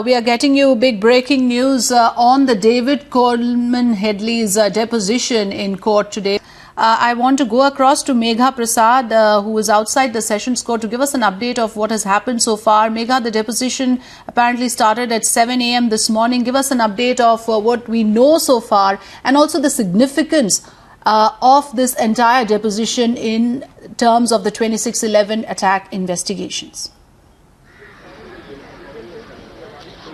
We are getting you big breaking news on the David Coleman Headley's deposition in court today. I want to go across to Megha Prasad, who is outside the Sessions Court, to give us an update of what has happened so far. Megha, the deposition apparently started at 7 a.m. this morning. Give us an update of what we know so far and also the significance of this entire deposition in terms of the 26/11 attack investigations.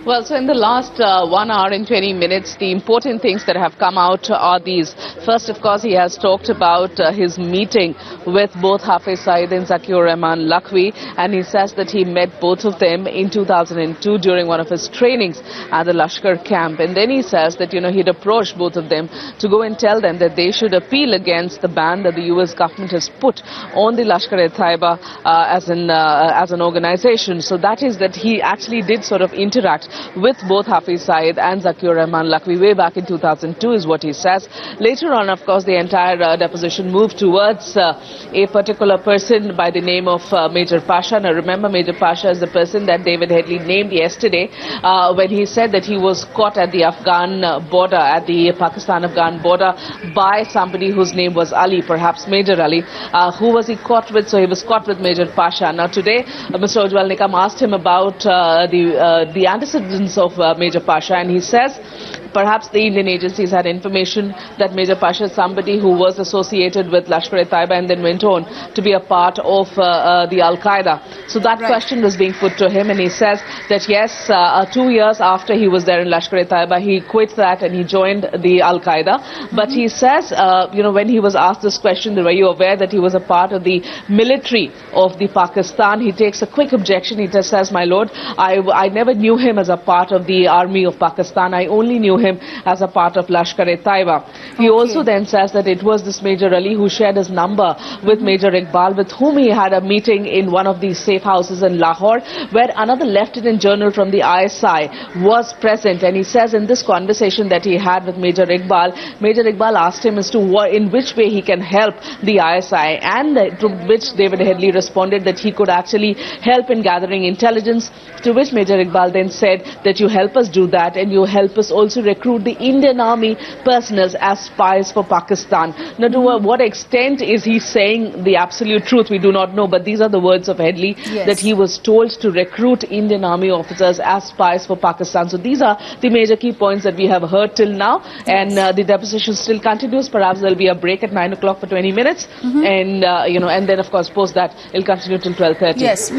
Well, so in the last 1 hour and 20 minutes, the important things that have come out are these. First, of course, he has talked about his meeting with both Hafiz Saeed and Zakir Rehman Lakhvi, and he says that he met both of them in 2002 during one of his trainings at the Lashkar camp. And then he says that, he'd approached both of them to go and tell them that they should appeal against the ban that the US government has put on the Lashkar-e-Taiba as an organization. So that is that he actually did sort of interact with both Hafiz Saeed and Zakir Rehman Lakhvi way back in 2002 is what he says. Later on, of course, the entire deposition moved towards a particular person by the name of Major Pasha. Now remember, Major Pasha is the person that David Headley named yesterday when he said that he was caught at the Afghan border, at the Pakistan-Afghan border by somebody whose name was Ali, perhaps Major Ali. Who was he caught with? So he was caught with Major Pasha. Now today, Mr. Ujwal Nikam asked him about the antecedents of Major Pasha, and he says perhaps the Indian agencies had information that Major Pasha is somebody who was associated with Lashkar-e-Taiba and then went on to be a part of the Al-Qaeda. So that question was being put to him, and he says that yes, 2 years after he was there in Lashkar-e-Taiba, he quit that and he joined the Al-Qaeda. But he says, when he was asked this question, were you aware that he was a part of the military of the Pakistan? He takes a quick objection. He just says, my lord, I never knew him as a part of the army of Pakistan. I only knew him as a part of Lashkar-e-Taiba. He also then says that it was this Major Ali who shared his number with Major Iqbal, with whom he had a meeting in one of these safe houses in Lahore, where another Lieutenant General from the ISI was present. And he says in this conversation that he had with Major Iqbal asked him as to in which way he can help the ISI, and to which David Headley responded that he could actually help in gathering intelligence, to which Major Iqbal then said that you help us do that and you help us also recruit the Indian Army personnel as spies for Pakistan. Now, to what extent is he saying the absolute truth, we do not know, but these are the words of Headley, that he was told to recruit Indian Army officers as spies for Pakistan. So these are the major key points that we have heard till now, and the deposition still continues. Perhaps there will be a break at 9 o'clock for 20 minutes, and and then of course post that it will continue till 12:30. Yes.